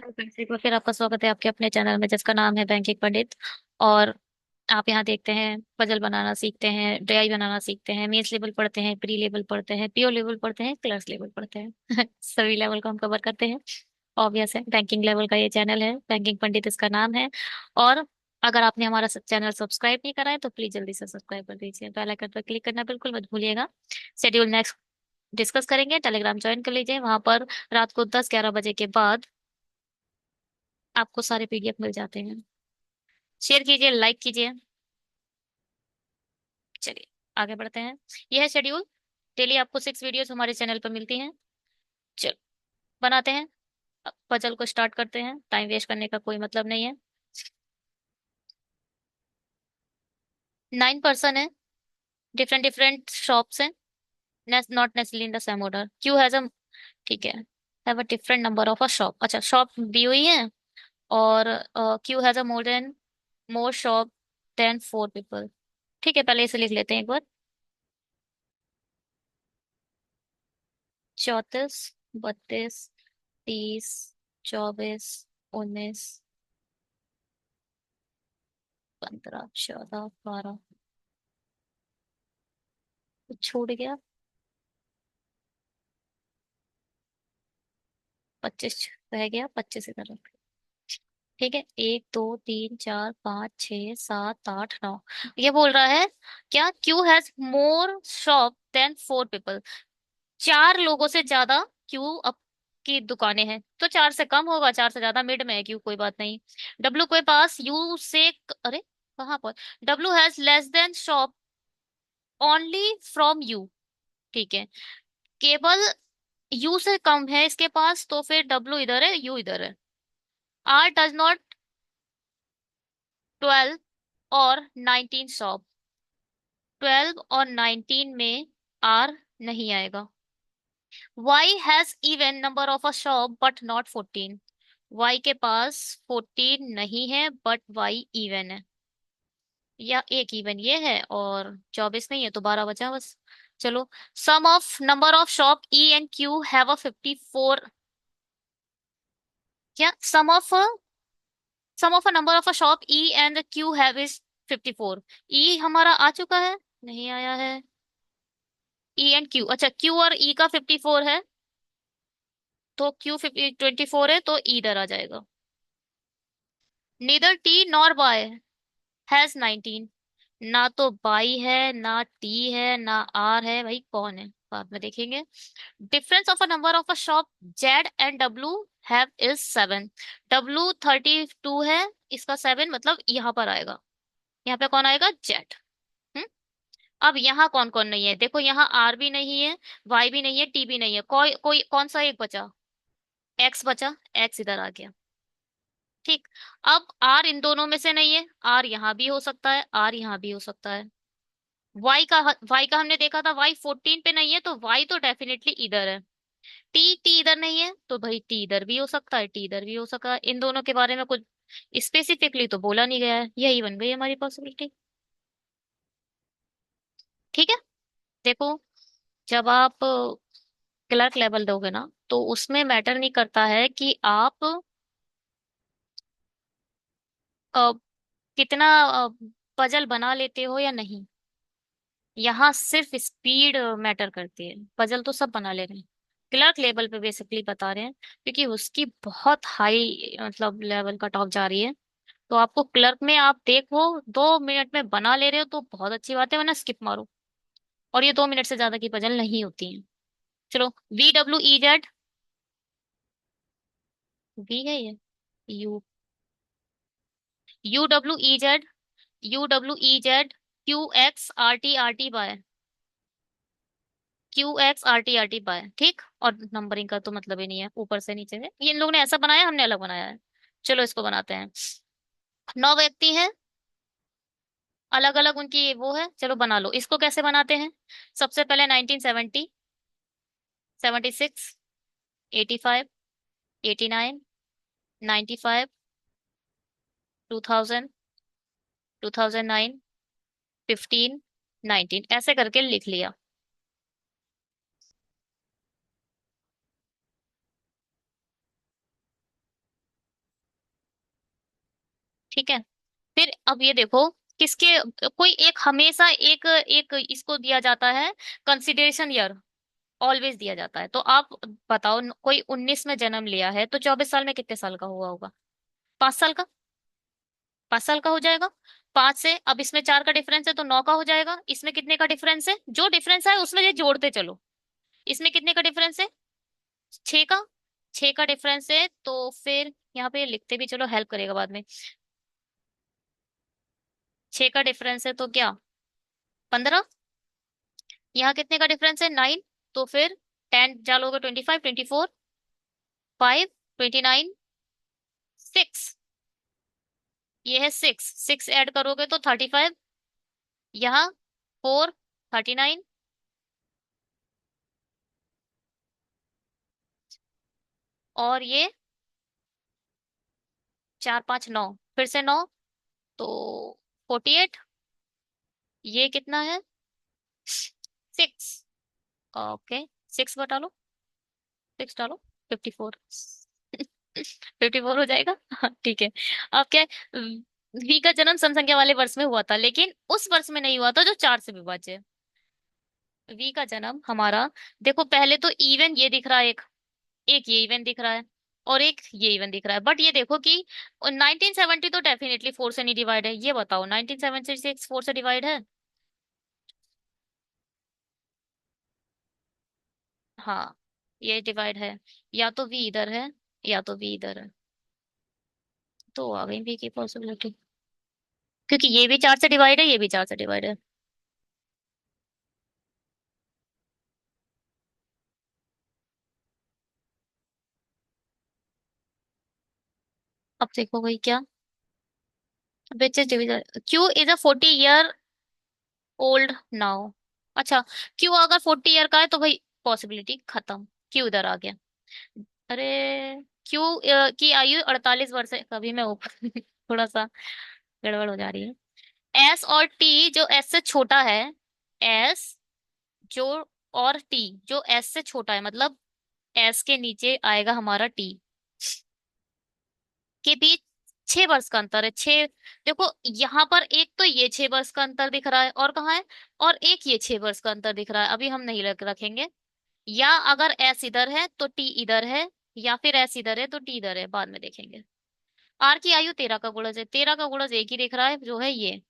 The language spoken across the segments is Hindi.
एक बार फिर आपका स्वागत है आपके अपने चैनल में जिसका नाम है बैंकिंग पंडित। और आप यहाँ देखते हैं, पजल बनाना सीखते हैं, ड्राई बनाना सीखते हैं, मेंस लेवल पढ़ते हैं, प्री लेवल पढ़ते हैं, पीओ लेवल पढ़ते हैं, क्लर्क्स लेवल पढ़ते हैं। सभी लेवल को हम कवर करते हैं। ऑब्वियस है, बैंकिंग लेवल का ये चैनल है, बैंकिंग पंडित इसका नाम है। और अगर आपने हमारा चैनल सब्सक्राइब नहीं करा है तो प्लीज जल्दी से सब्सक्राइब कर दीजिए, बेल आइकन पर क्लिक करना बिल्कुल मत भूलिएगा। शेड्यूल नेक्स्ट डिस्कस करेंगे, टेलीग्राम ज्वाइन कर लीजिए, वहां पर रात को 10-11 बजे के बाद आपको सारे पीडीएफ मिल जाते हैं। शेयर कीजिए, लाइक कीजिए। चलिए आगे बढ़ते हैं। यह है शेड्यूल। डेली आपको 6 वीडियोस हमारे चैनल पर मिलती हैं। चलो बनाते हैं। पजल को स्टार्ट करते हैं, टाइम वेस्ट करने का कोई मतलब नहीं है। 9 पर्सन है, डिफरेंट डिफरेंट शॉप्स हैं, not necessarily in the same order. Q has a, ठीक है, have a different number of a shop. अच्छा, शॉप दी हुई है। और Q has a more shop than 4 people. ठीक है, पहले इसे लिख लेते हैं एक बार। 34, 32, 30, 24, 19, 15, 14, 12, कुछ छूट गया। 25 रह गया, 25 इधर रख। ठीक है, 1, 2, 3, 4, 5, 6, 7, 8, 9। ये बोल रहा है क्या, Q has more shop than 4 people. 4 लोगों से ज्यादा क्यू अप की दुकानें हैं, तो 4 से कम होगा, 4 से ज्यादा मिड में है क्यू, कोई बात नहीं। डब्लू के पास यू से अरे कहाँ पर, W has less than shop only from you. ठीक है, केवल यू से कम है इसके पास, तो फिर डब्लू इधर है, यू इधर है। आर डज नॉट 12 और 19 शॉप। 12 और 19 में आर नहीं आएगा। Y has even number of a shop but not 14। Y के पास 14 नहीं है बट वाई इवन है, या एक इवन ये है और 24 नहीं है, तो 12 बचा बस। चलो, sum of number of shop E and Q have a 54। क्या sum of a number of a shop E and Q have is 54। E हमारा आ चुका है, नहीं आया है। ई एंड क्यू, अच्छा क्यू और ई का 54 है, तो क्यू 24 है, तो ई इधर आ जाएगा। Neither T nor bye has 19। ना तो बाई है, ना टी है, ना आर है, भाई कौन है बाद में देखेंगे। Difference of a number of a shop Z and W have is 7। W 32 है, इसका 7 मतलब यहाँ पर आएगा। यहाँ पे कौन आएगा, जेड। हम्म। अब यहाँ कौन कौन नहीं है, देखो यहाँ आर भी नहीं है, वाई भी नहीं है, टी भी नहीं है, कोई कोई कौन सा एक बचा, एक्स बचा, एक्स इधर आ गया। ठीक। अब आर इन दोनों में से नहीं है, आर यहाँ भी हो सकता है, आर यहाँ भी हो सकता है। वाई का हमने देखा था, वाई 14 पे नहीं है, तो वाई तो डेफिनेटली इधर है। टी टी इधर नहीं है, तो भाई टी इधर भी हो सकता है, टी इधर भी हो सकता है। इन दोनों के बारे में कुछ स्पेसिफिकली तो बोला नहीं गया है, यही बन गई हमारी पॉसिबिलिटी। ठीक है। देखो, जब आप क्लर्क लेवल दोगे ना, तो उसमें मैटर नहीं करता है कि आप अ, कितना पजल बना लेते हो या नहीं। यहाँ सिर्फ स्पीड मैटर करती है, पजल तो सब बना ले रहे हैं। क्लर्क लेवल पे बेसिकली बता रहे हैं, क्योंकि उसकी बहुत हाई मतलब लेवल का टॉप जा रही है। तो आपको क्लर्क में आप देखो 2 मिनट में बना ले रहे हो तो बहुत अच्छी बात है, वरना स्किप मारो। और ये 2 मिनट से ज्यादा की पजल नहीं होती है। चलो, V W E Z, V है ये, U, U W E Z, U W E Z, Q X R T R T by, Q X R T by. ठीक, और नंबरिंग का तो मतलब ही नहीं है, ऊपर से नीचे से ये इन लोगों ने ऐसा बनाया, हमने अलग बनाया है। चलो इसको बनाते हैं। 9 व्यक्ति हैं, अलग अलग उनकी वो है, चलो बना लो। इसको कैसे बनाते हैं, सबसे पहले 1970, 76, 85, 89, 95, 2000, 2009, 15, 19 ऐसे करके लिख लिया। ठीक है। फिर अब ये देखो, किसके, कोई एक हमेशा एक एक इसको दिया जाता है कंसिडरेशन ईयर, ऑलवेज दिया जाता है। तो आप बताओ, कोई 19 में जन्म लिया है तो 24 साल में कितने साल का हुआ होगा? 5 साल का। 5 साल का हो जाएगा। 5 से अब इसमें 4 का डिफरेंस है तो 9 का हो जाएगा। इसमें कितने का डिफरेंस है? जो डिफरेंस है उसमें ये जोड़ते चलो। इसमें कितने का डिफरेंस है? 6 का। 6 का डिफरेंस है तो फिर यहाँ पे लिखते भी चलो, हेल्प करेगा बाद में। 6 का डिफरेंस है तो क्या, 15। यहाँ कितने का डिफरेंस है? 9। तो फिर 10 डालोगे, 25, 24, 5, 29, 6। ये है 6, 6 ऐड करोगे तो 35। यहाँ 4, 39। और ये 4, 5, 9, फिर से 9, तो 48। ये कितना है? 6। ओके, 6 बटा लो, 6 डालो, 54। 54 हो जाएगा। हाँ, ठीक है। अब क्या है, वी का जन्म सम संख्या वाले वर्ष में हुआ था, लेकिन उस वर्ष में नहीं हुआ था जो 4 से विभाज्य है। वी का जन्म हमारा, देखो पहले तो इवन ये दिख रहा है, एक एक ये इवन दिख रहा है और एक ये इवन दिख रहा है, बट ये देखो कि 1970 तो डेफिनेटली 4 से नहीं डिवाइड है। ये बताओ 1976 4 से डिवाइड है? हाँ, ये डिवाइड है। या तो वी इधर है या तो वी इधर है। तो आ गई वी की पॉसिबिलिटी, क्योंकि ये भी 4 से डिवाइड है, ये भी 4 से डिवाइड है। अब देखो भाई क्या, which is division, Q is a 40 year old now. अच्छा, क्यू अगर 40 ईयर का है तो भाई पॉसिबिलिटी खत्म, क्यू इधर आ गया। अरे, क्यू की आयु 48 वर्ष है। कभी मैं ऊपर थोड़ा सा गड़बड़ हो जा रही है। एस और टी जो एस से छोटा है, एस जो, और टी जो एस से छोटा है, मतलब एस के नीचे आएगा हमारा टी, के बीच 6 वर्ष का अंतर है। 6, देखो यहाँ पर एक तो ये 6 वर्ष का अंतर दिख रहा है, और कहाँ है, और एक ये 6 वर्ष का अंतर दिख रहा है। अभी हम नहीं रखेंगे। या अगर एस इधर है तो टी इधर है, या फिर एस इधर है तो टी इधर है, बाद में देखेंगे। आर की आयु 13 का गुणज है, 13 का गुणज एक ही दिख रहा है जो है ये।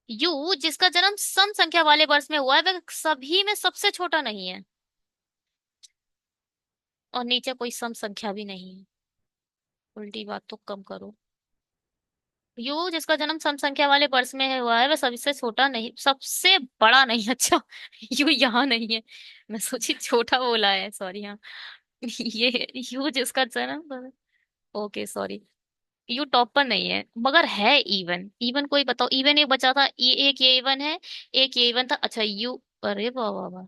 यू जिसका जन्म सम संख्या वाले वर्ष में हुआ है वह सभी में सबसे छोटा नहीं है, और नीचे कोई सम संख्या भी नहीं है। उल्टी बात तो कम करो। यू जिसका जन्म सम संख्या वाले वर्ष में हुआ है वह सबसे छोटा नहीं, सबसे बड़ा नहीं। अच्छा, यू यहाँ नहीं है, मैं सोची छोटा बोला है, सॉरी। हाँ, ये यू जिसका जन्म, ओके सॉरी। यू टॉप पर नहीं है मगर है इवन। इवन कोई बताओ, इवन एक बचा था, ये एक ये इवन है, एक ये इवन था। अच्छा यू, अरे वाह वाह वाह,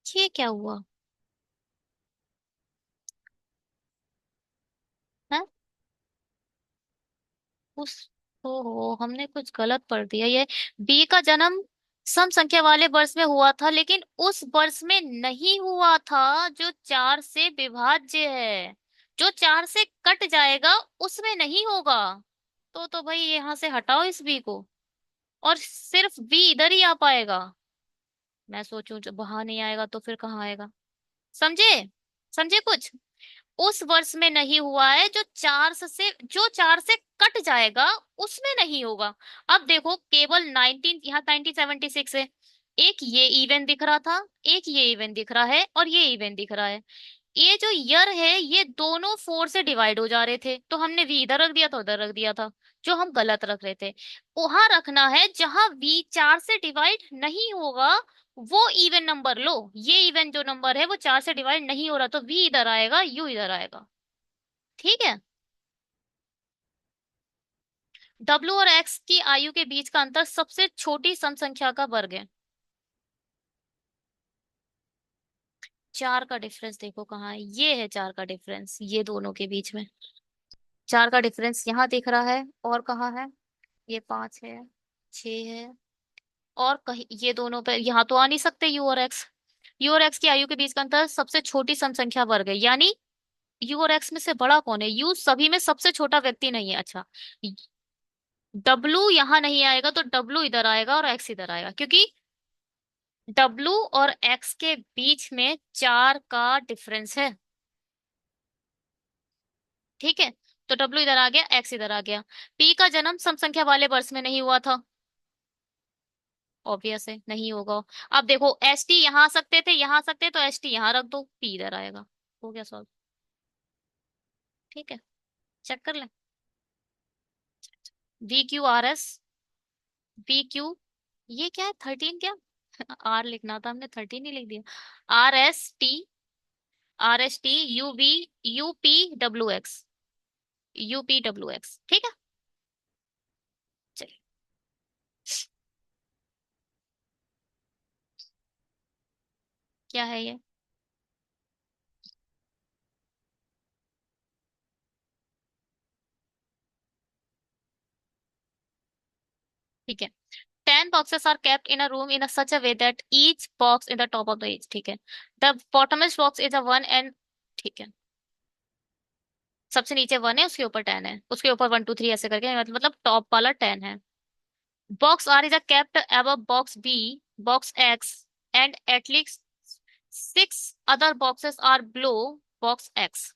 ये क्या हुआ है? उस, ओहो, हमने कुछ गलत पढ़ दिया। ये बी का जन्म सम संख्या वाले वर्ष में हुआ था, लेकिन उस वर्ष में नहीं हुआ था जो 4 से विभाज्य है। जो 4 से कट जाएगा उसमें नहीं होगा। तो भाई यहाँ से हटाओ इस बी को, और सिर्फ बी इधर ही आ पाएगा। मैं सोचूं जब वहां नहीं आएगा तो फिर कहाँ आएगा? समझे? समझे कुछ? उस वर्ष में नहीं हुआ है जो 4 से कट जाएगा उसमें नहीं होगा। अब देखो, केवल 19, यहाँ 1976 है, एक ये इवेंट दिख रहा था, एक ये इवेंट दिख रहा है, और ये इवेंट दिख रहा है। ये जो ईयर है ये दोनों 4 से डिवाइड हो जा रहे थे, तो हमने वी इधर रख दिया था, उधर रख दिया था। जो हम गलत रख रहे थे, वहां रखना है जहां वी 4 से डिवाइड नहीं होगा। वो इवन नंबर लो, ये इवन जो नंबर है वो 4 से डिवाइड नहीं हो रहा, तो वी इधर आएगा, यू इधर आएगा। ठीक है। डब्ल्यू और एक्स की आयु के बीच का अंतर सबसे छोटी सम संख्या का वर्ग है। 4 का डिफरेंस देखो कहाँ है, ये है 4 का डिफरेंस, ये दोनों के बीच में 4 का डिफरेंस यहाँ दिख रहा है। और कहाँ है? ये 5 है, 6 है, और कहीं ये दोनों पे यहाँ तो आ नहीं सकते यू और एक्स। यू और एक्स की आयु के बीच का अंतर सबसे छोटी सम संख्या वर्ग है, यानी यू और एक्स में से बड़ा कौन है? यू सभी में सबसे छोटा व्यक्ति नहीं है। अच्छा, डब्लू यहां नहीं आएगा, तो डब्लू इधर आएगा और एक्स इधर आएगा, क्योंकि डब्लू और एक्स के बीच में 4 का डिफरेंस है। ठीक है, तो डब्लू इधर आ गया, एक्स इधर आ गया। पी का जन्म सम संख्या वाले वर्ष में नहीं हुआ था, ऑब्वियस है नहीं होगा। अब देखो, एस टी यहाँ आ सकते थे, यहाँ आ सकते, तो एस टी यहाँ रख दो, पी इधर आएगा। हो गया सॉल्व। ठीक है, चेक कर लें। We Q R S, we Q, ये क्या है 13 क्या? आर लिखना था हमने, 13 ही लिख दिया। R S T, R S T U V, U P W X, U P W X. ठीक है, चलिए। क्या है ये? ठीक है, 10 boxes are kept in a room in a such a way that each box in the top of the each, ठीक है, the bottommost box is a 1 and, ठीक है, सबसे नीचे 1 है, उसके ऊपर 10 है, उसके ऊपर 1 2 3 ऐसे करके, मतलब टॉप वाला 10 है। Box R is a kept above box B, box X, and at least 6 other boxes are below box X.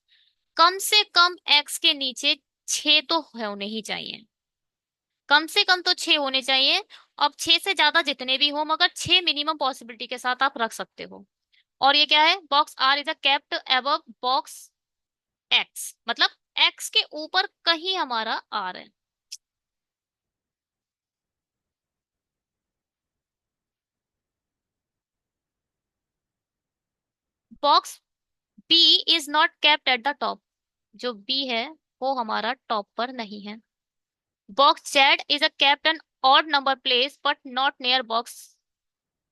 कम से कम एक्स के नीचे 6 तो होने ही चाहिए, कम से कम तो 6 होने चाहिए। अब 6 से ज्यादा जितने भी हो, मगर 6 मिनिमम पॉसिबिलिटी के साथ आप रख सकते हो। और ये क्या है? Box R is a kept above box X, मतलब एक्स के ऊपर कहीं हमारा आर है। Box B is not kept at the top, जो बी है वो हमारा टॉप पर नहीं है। Box Z is a kept an odd number place but not near box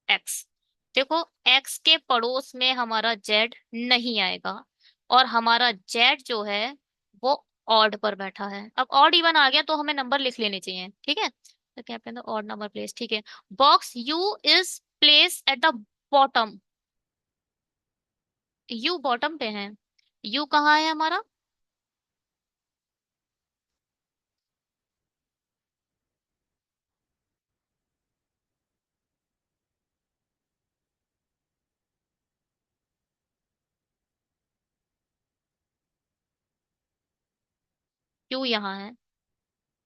X. देखो, एक्स के पड़ोस में हमारा जेड नहीं आएगा, और हमारा जेड जो है वो ऑड पर बैठा है। अब ऑड इवन आ गया तो हमें नंबर लिख लेने चाहिए, ठीक है, तो क्या कहते हैं, ऑड नंबर प्लेस। ठीक है, box U is place at the bottom, you bottom पे है। यू कहाँ है हमारा? यू यहाँ है,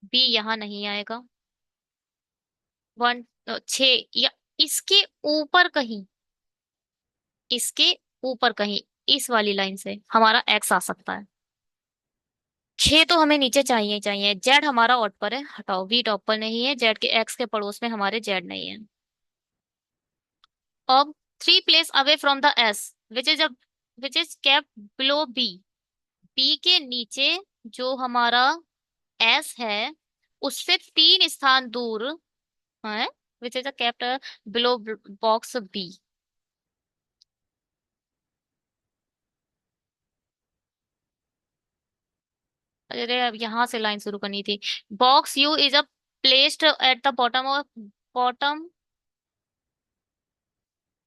बी यहाँ नहीं आएगा। 1 6, या इसके ऊपर कहीं, इसके ऊपर कहीं इस वाली लाइन से हमारा एक्स आ सकता है। 6 तो हमें नीचे चाहिए ही चाहिए। जेड हमारा ऑड पर है, हटाओ, वी टॉप पर नहीं है, जेड के एक्स के पड़ोस में हमारे जेड नहीं है। अब 3 place away from the S, which is which is kept below B, B के नीचे जो हमारा एस है उससे 3 स्थान दूर है, which is a kept below box B. अरे अब यहाँ से लाइन शुरू करनी थी। Box U is a placed at the bottom of, bottom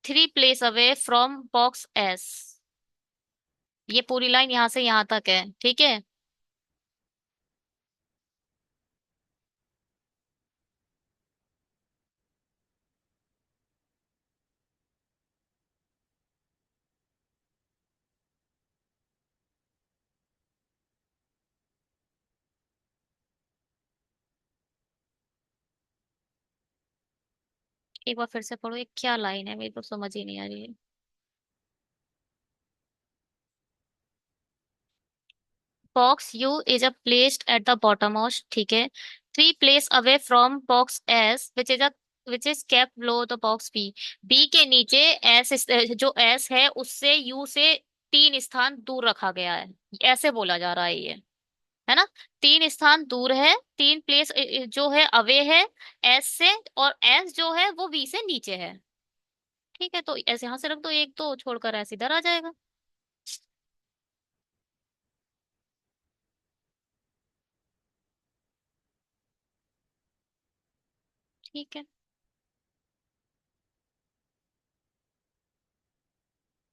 3 place away from box S. ये पूरी लाइन यहाँ से यहाँ तक है, ठीक है। एक बार फिर से पढ़ो, ये क्या लाइन है, मेरे को समझ ही नहीं आ रही है। Box U is a placed at the bottom of, ठीक है, 3 place away from box S which is a, which is kept below the box B. B के नीचे एस, जो एस है उससे यू से 3 स्थान दूर रखा गया है, ऐसे बोला जा रहा है ये, है ना। 3 स्थान दूर है, 3 प्लेस जो है अवे है एस से, और एस जो है वो बी से नीचे है। ठीक है, तो ऐसे यहां से रख दो, एक तो छोड़कर ऐसे इधर आ जाएगा। ठीक है,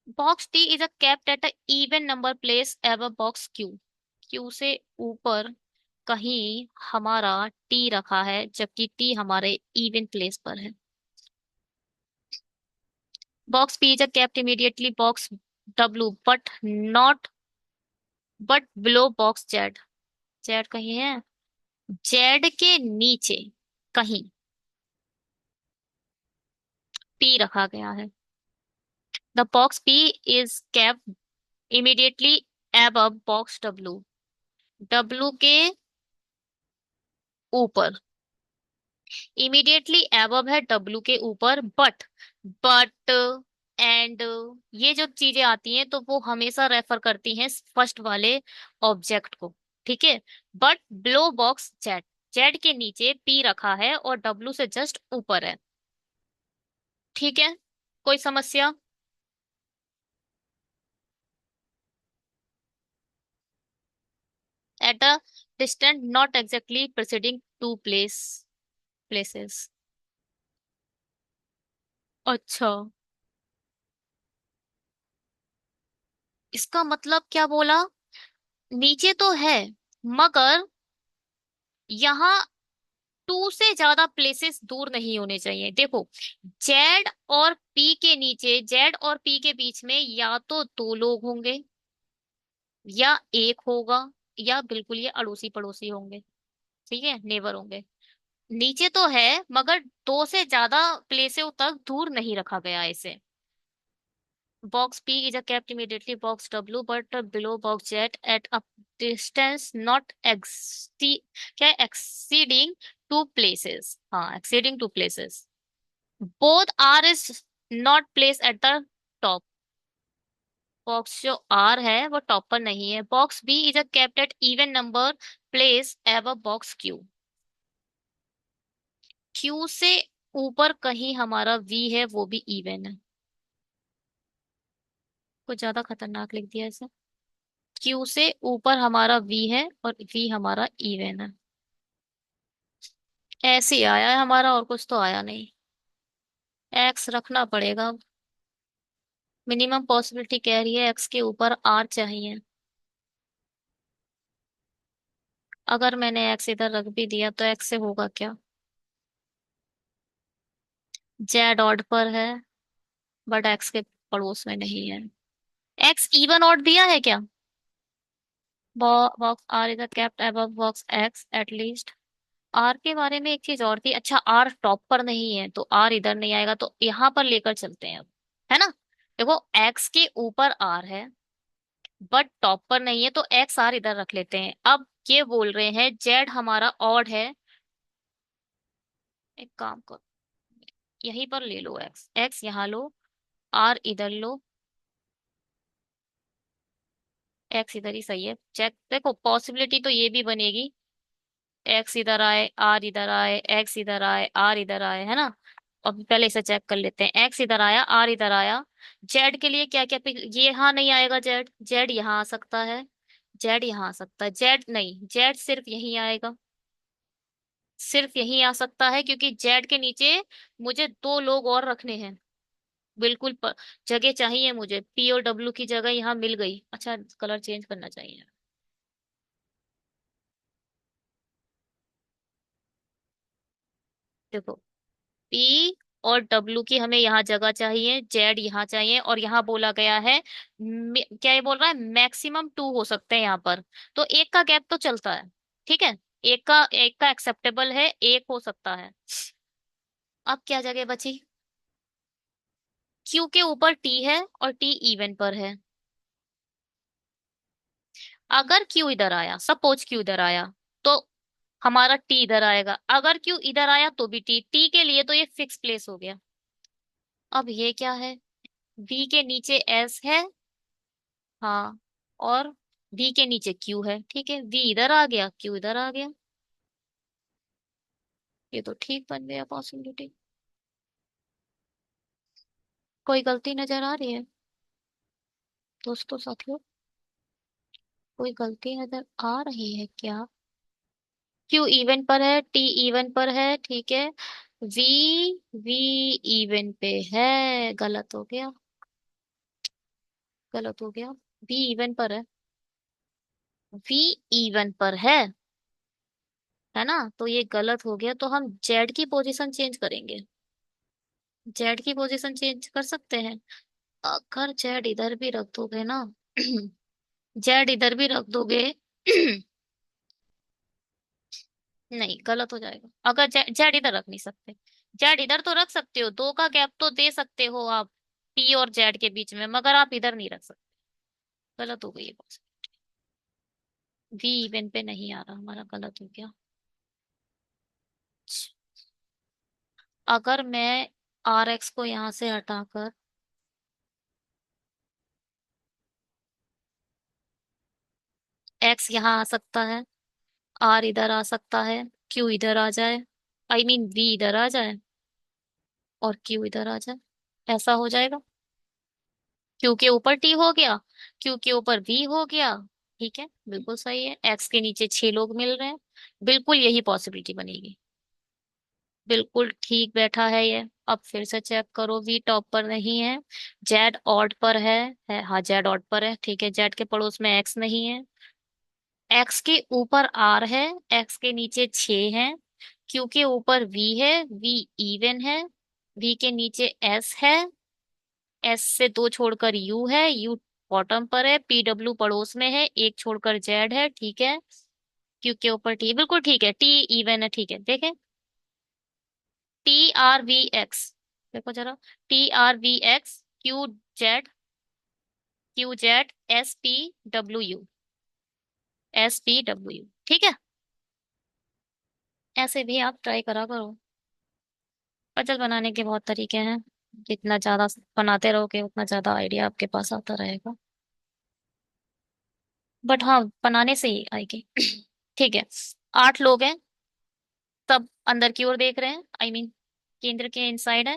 box T is a kept at a even number place ever box Q. Q से ऊपर कहीं हमारा टी रखा है, जबकि टी हमारे इवन प्लेस पर है। Box P is a kept immediately box W but not but below box Z. Z कहीं है, जेड के नीचे कहीं पी रखा गया है। The box P is kept immediately above box W. W के ऊपर, इमीडिएटली above है डब्ल्यू के ऊपर, बट एंड ये जो चीजें आती हैं तो वो हमेशा रेफर करती हैं फर्स्ट वाले ऑब्जेक्ट को। ठीक है। But below box Z, Z के नीचे पी रखा है और डब्ल्यू से जस्ट ऊपर है। ठीक है, कोई समस्या? At a distant not exactly preceding two places. अच्छा, इसका मतलब क्या बोला? नीचे तो है, मगर यहाँ टू से ज्यादा प्लेसेस दूर नहीं होने चाहिए। देखो, जेड और पी के नीचे, जेड और पी के बीच में या तो दो लोग होंगे, या एक होगा, या बिल्कुल ये अड़ोसी पड़ोसी होंगे। ठीक है, नेबर होंगे। नीचे तो है, मगर दो से ज्यादा प्लेसेस तक दूर नहीं रखा गया है इसे। Box P is a kept immediately box W but below box Z at a distance not क्या exceeding two places। हाँ, exceeding two places। both R is not placed at the top। Box जो R है वो टॉप पर नहीं है। Box B is a kept at even number place above box Q। Q से ऊपर कहीं हमारा V है, वो भी इवन है। कुछ ज्यादा खतरनाक लिख दिया इसे। क्यू से ऊपर हमारा वी है और वी हमारा इवन है। ऐसे ही आया है हमारा, और कुछ तो आया नहीं। एक्स रखना पड़ेगा। मिनिमम पॉसिबिलिटी कह रही है एक्स के ऊपर आर चाहिए। अगर मैंने एक्स इधर रख भी दिया तो एक्स से होगा क्या? जेड ऑड पर है, बट एक्स के पड़ोस में नहीं है। एक्स इवन ऑड दिया है क्या? Box R is kept above box X at least. R के बारे में एक चीज और थी। अच्छा, आर टॉप पर नहीं है तो आर इधर नहीं आएगा, तो यहाँ पर लेकर चलते हैं अब, है ना? देखो, एक्स के ऊपर आर है, बट टॉप पर नहीं है, तो एक्स आर इधर रख लेते हैं। अब ये बोल रहे हैं जेड हमारा ऑड है। एक काम करो, यहीं पर ले लो, एक्स एक्स यहाँ लो, आर इधर लो। एक्स इधर ही सही है। चेक, देखो पॉसिबिलिटी तो ये भी बनेगी, एक्स इधर आए आर इधर आए, एक्स इधर आए आर इधर आए, है ना? अब पहले इसे चेक कर लेते हैं। एक्स इधर आया आर इधर आया। जेड के लिए क्या क्या ये यहाँ नहीं आएगा, जेड जेड यहाँ आ सकता है, जेड यहाँ आ सकता है, जेड नहीं, जेड सिर्फ यहीं आएगा, सिर्फ यहीं आ सकता है, क्योंकि जेड के नीचे मुझे दो लोग और रखने हैं। बिल्कुल जगह चाहिए मुझे, पी और डब्ल्यू की जगह यहाँ मिल गई। अच्छा, कलर चेंज करना चाहिए। देखो, पी और डब्ल्यू की हमें यहाँ जगह चाहिए, जेड यहाँ चाहिए, और यहाँ बोला गया है क्या ये बोल रहा है, मैक्सिमम टू हो सकते हैं यहाँ पर। तो एक का गैप तो चलता है। ठीक है, एक का एक्सेप्टेबल है, एक हो सकता है। अब क्या जगह बची? क्यू के ऊपर टी है और टी इवन पर है। अगर क्यू इधर आया, सपोज क्यू इधर आया, तो हमारा टी इधर आएगा। अगर क्यू इधर आया तो भी टी, टी के लिए तो ये फिक्स प्लेस हो गया। अब ये क्या है? वी के नीचे एस है, हाँ, और वी के नीचे क्यू है। ठीक है, वी इधर आ गया, क्यू इधर आ गया। ये तो ठीक बन गया पॉसिबिलिटी। कोई गलती नजर आ रही है दोस्तों, साथियों? कोई गलती नजर आ रही है क्या? क्यू इवन पर है, टी इवन पर है, ठीक है। वी वी इवन पे है, गलत हो गया। गलत हो गया। वी इवन पर है। वी इवन पर है ना, तो ये गलत हो गया, तो हम जेड की पोजीशन चेंज करेंगे। जेड की पोजीशन चेंज कर सकते हैं। अगर जेड इधर भी रख दोगे ना, जेड इधर भी रख दोगे, नहीं गलत हो जाएगा। अगर जेड इधर रख नहीं सकते। जेड इधर तो रख सकते हो, दो का गैप तो दे सकते हो आप टी और जेड के बीच में, मगर आप इधर नहीं रख सकते। गलत हो गई ये बात। वी इवन पे नहीं आ रहा हमारा, गलत हो गया। अगर मैं आर एक्स को यहाँ से हटाकर एक्स यहाँ आ सकता है, आर इधर आ सकता है, क्यू इधर आ जाए, आई मीन वी इधर आ जाए और क्यू इधर आ जाए, ऐसा हो जाएगा। क्यू के ऊपर टी हो गया, क्यू के ऊपर वी हो गया। ठीक है, बिल्कुल सही है। एक्स के नीचे 6 लोग मिल रहे हैं, बिल्कुल यही पॉसिबिलिटी बनेगी। बिल्कुल ठीक बैठा है ये। अब फिर से चेक करो, वी टॉप पर नहीं है, जेड ऑड पर है हाँ जेड ऑड पर है, ठीक है। जेड के पड़ोस में एक्स नहीं है, एक्स के ऊपर आर है, एक्स के नीचे 6 है, क्यू के ऊपर वी है, वी इवन है, वी के नीचे एस है, एस से 2 छोड़कर यू है, यू बॉटम पर है, पी डब्ल्यू पड़ोस में है, एक छोड़कर जेड है, ठीक है। क्यू के ऊपर टी, बिल्कुल ठीक है, टी इवन है, ठीक है। देखें, टी आर वी एक्स, देखो जरा, T R V X Q Z, Q Z S P W U, S P W U, ठीक है। ऐसे भी आप ट्राई करा करो। पजल बनाने के बहुत तरीके हैं, जितना ज्यादा बनाते रहोगे उतना ज्यादा आइडिया आपके पास आता रहेगा। बट हाँ, बनाने से ही आएगी। ठीक है। 8 लोग हैं, सब अंदर की ओर देख रहे हैं, आई मीन केंद्र के इनसाइड है,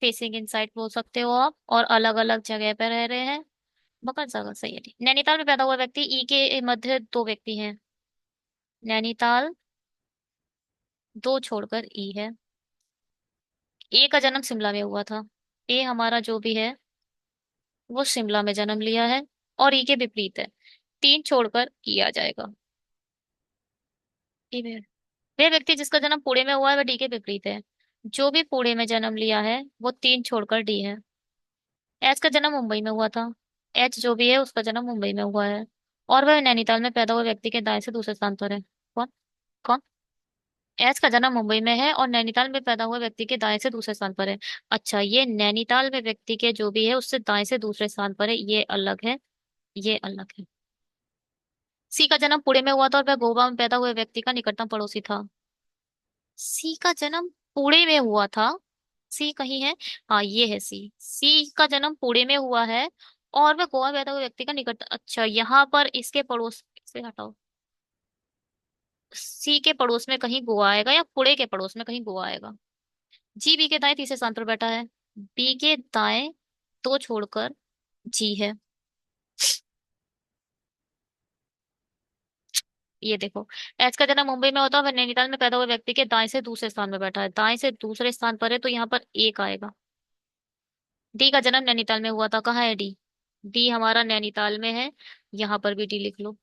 फेसिंग इनसाइड बोल सकते हो आप, और अलग अलग जगह पे रह रहे हैं। बहुत जगह सही है, ठीक। नैनीताल में पैदा हुआ व्यक्ति, ई के मध्य 2 व्यक्ति हैं। नैनीताल, 2 छोड़कर ई है। ए का जन्म शिमला में हुआ था। ए हमारा जो भी है वो शिमला में जन्म लिया है, और ई के विपरीत है, 3 छोड़कर ई आ जाएगा। ई में वह व्यक्ति जिसका जन्म पुणे में हुआ है वह डी के विपरीत है। जो भी पुणे में जन्म लिया है वो 3 छोड़कर डी है। एच का जन्म मुंबई में हुआ था। एच जो भी है उसका जन्म मुंबई में हुआ है, और वह नैनीताल में पैदा हुए व्यक्ति के दाएं से दूसरे स्थान पर है। कौन? कौन? एच का जन्म मुंबई में है और नैनीताल में पैदा हुए व्यक्ति के दाएं से दूसरे स्थान पर है। अच्छा, ये नैनीताल में व्यक्ति के जो भी है उससे दाएं से दूसरे स्थान पर है, ये अलग है, ये अलग है। सी का जन्म पुणे में हुआ था और वह गोवा में पैदा हुए व्यक्ति का निकटतम पड़ोसी था। सी का जन्म पुणे में हुआ था। सी कहीं है, हाँ ये है सी। सी का जन्म पुणे में हुआ है और वह गोवा में पैदा हुए व्यक्ति का निकट, अच्छा यहाँ पर इसके पड़ोस से हटाओ, सी के पड़ोस में कहीं गोवा आएगा या पुणे के पड़ोस में कहीं गोवा आएगा। जी बी के दाएं तीसरे स्थान पर बैठा है। बी के दाएं 2 छोड़कर जी है। ये देखो, एच का जन्म मुंबई में होता है, वह नैनीताल में पैदा हुए व्यक्ति के दाएं से दूसरे स्थान में बैठा है, दाएं से दूसरे स्थान पर है तो यहाँ पर एक आएगा। डी का जन्म नैनीताल में हुआ था, कहाँ है डी? डी हमारा नैनीताल में है, यहाँ पर भी डी लिख लो।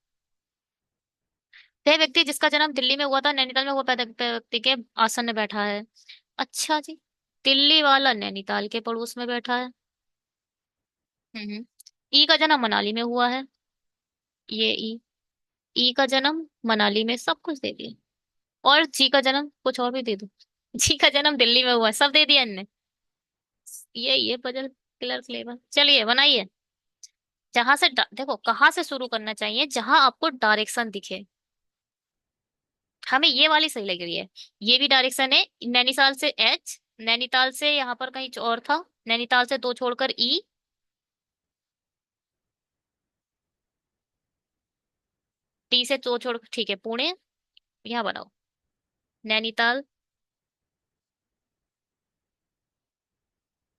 वह व्यक्ति जिसका जन्म दिल्ली में हुआ था नैनीताल में हुआ पैदा व्यक्ति के आसन में बैठा है। अच्छा जी, दिल्ली वाला नैनीताल के पड़ोस में बैठा है। ई का जन्म मनाली में हुआ है, ये ई। ई का जन्म मनाली में, सब कुछ दे दिया। और जी का जन्म कुछ और भी दे दो। जी का जन्म दिल्ली में हुआ है, सब दे दिया इनने। ये पजल किलर फ्लेवर, चलिए बनाइए। जहां से देखो कहाँ से शुरू करना चाहिए, जहां आपको डायरेक्शन दिखे। हमें ये वाली सही लग रही है। ये भी डायरेक्शन है, नैनीताल से एच, नैनीताल से यहाँ पर कहीं और था, नैनीताल से 2 छोड़कर ई, टी से 2 छोड़, ठीक है पुणे, यहाँ बनाओ। नैनीताल,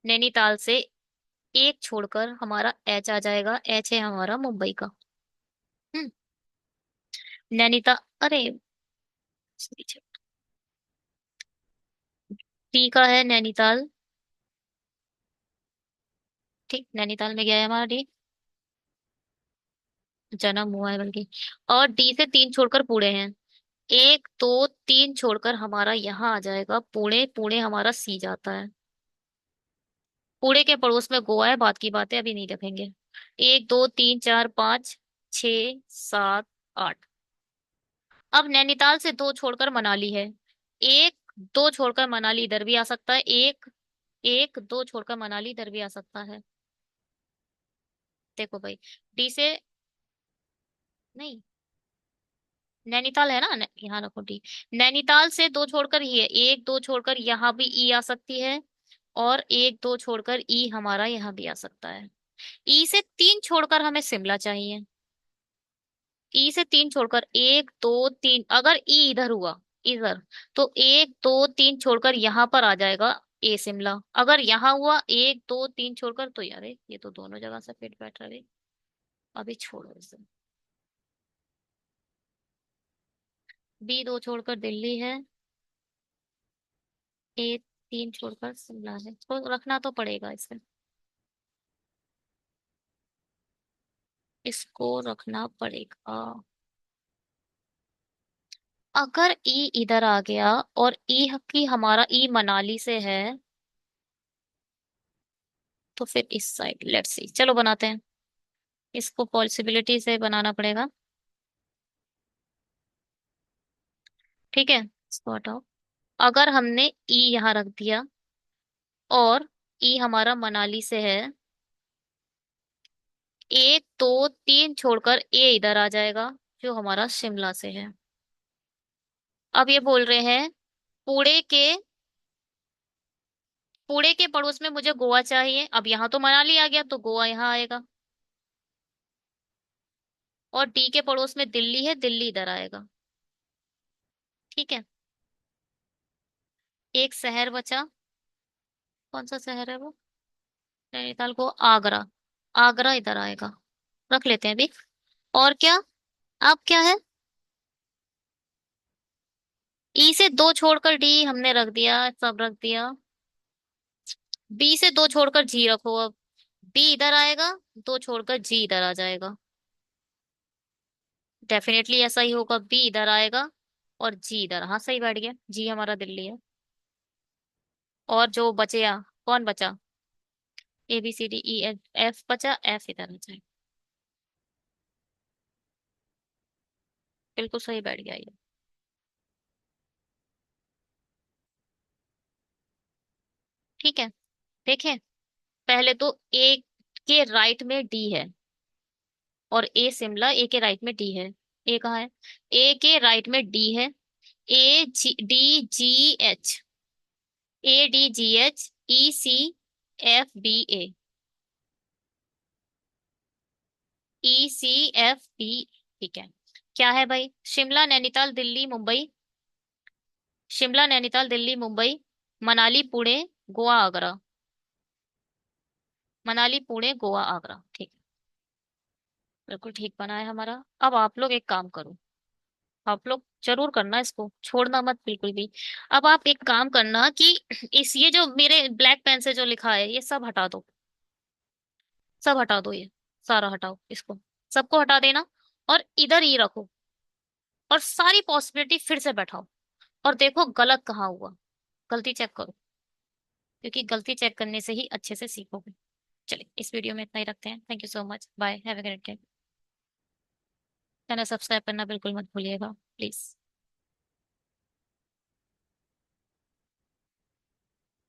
नैनीताल से 1 छोड़कर हमारा एच आ जाएगा, एच है हमारा मुंबई का। हम्म। नैनीताल, अरे टी का है नैनीताल, ठीक, नैनीताल में गया है हमारा डी। जन्म हुआ है बल्कि। और डी से तीन छोड़कर पुणे हैं। एक दो तीन छोड़कर हमारा यहाँ आ जाएगा पुणे, पुणे हमारा सी जाता है। पुणे के पड़ोस में गोवा है, बात की बातें अभी नहीं रखेंगे। एक दो तीन चार पाँच छ सात आठ। अब नैनीताल से दो छोड़कर मनाली है। एक दो छोड़कर मनाली इधर भी आ सकता है, एक एक दो छोड़कर मनाली इधर भी आ सकता है। देखो भाई, डी से नहीं, नैनीताल है ना, यहाँ रखो डी। नैनीताल से दो छोड़कर ही है, एक दो छोड़कर यहाँ भी ई आ सकती है। और एक दो छोड़कर ई हमारा यहाँ भी आ सकता है। ई से तीन छोड़कर हमें शिमला चाहिए। ई से तीन छोड़कर एक दो तीन, अगर ई इधर हुआ, इधर, तो एक दो तीन छोड़कर यहाँ पर आ जाएगा ए शिमला। अगर यहाँ हुआ एक दो तीन छोड़कर, तो यार ये तो दोनों जगह से फिट बैठ रहा है। अभी छोड़ो इसे। बी दो छोड़कर दिल्ली है। ए तीन छोड़कर शिमला है, तो रखना तो पड़ेगा इसे। इसको रखना पड़ेगा। अगर ई इधर आ गया और ई की हमारा ई मनाली से है, तो फिर इस साइड लेट्स सी, चलो बनाते हैं। इसको पॉसिबिलिटी से बनाना पड़ेगा। ठीक है, इसको हटाओ। अगर हमने ई यहाँ रख दिया और ई हमारा मनाली से है, एक दो तीन छोड़कर ए इधर आ जाएगा जो हमारा शिमला से है। अब ये बोल रहे हैं पुणे के, पुणे के पड़ोस में मुझे गोवा चाहिए। अब यहाँ तो मनाली आ गया तो गोवा यहाँ आएगा। और डी के पड़ोस में दिल्ली है, दिल्ली इधर आएगा। ठीक है, एक शहर बचा। कौन सा शहर है वो? नैनीताल को आगरा, आगरा इधर आएगा। रख लेते हैं अभी। और क्या, अब क्या है? ई से दो छोड़कर डी हमने रख दिया, सब रख दिया। बी से दो छोड़कर जी रखो अब। बी इधर आएगा, दो छोड़कर जी इधर आ जाएगा। डेफिनेटली ऐसा ही होगा, बी इधर आएगा और जी इधर, हाँ सही बैठ गया, जी हमारा दिल्ली है। और जो बचे, कौन बचा? A B C D E F, F बचा, एफ इधर आ जाए। बिल्कुल सही बैठ गया ये। ठीक है, देखें। पहले तो ए के राइट में डी है और ए शिमला, ए के राइट में डी है। ए कहाँ है? ए के राइट में डी है। A G D G H, A D G H, E C F B A, E C F B. ठीक है, क्या है भाई? शिमला नैनीताल दिल्ली मुंबई, शिमला नैनीताल दिल्ली मुंबई, मनाली पुणे, गोवा आगरा। मनाली पुणे गोवा आगरा, ठीक है। बिल्कुल ठीक बना है हमारा। अब आप लोग एक काम करो, आप लोग जरूर करना, इसको छोड़ना मत बिल्कुल भी। अब आप एक काम करना कि इस ये जो मेरे ब्लैक पेन से जो लिखा है ये सब हटा दो। सब हटा दो, ये सारा हटाओ इसको, सबको हटा देना। और इधर ही रखो और सारी पॉसिबिलिटी फिर से बैठाओ और देखो गलत कहाँ हुआ। गलती चेक करो, क्योंकि गलती चेक करने से ही अच्छे से सीखोगे। चलिए, इस वीडियो में इतना ही रखते हैं। Thank you so much, bye, have a great day. Channel subscribe करना बिल्कुल मत भूलिएगा प्लीज।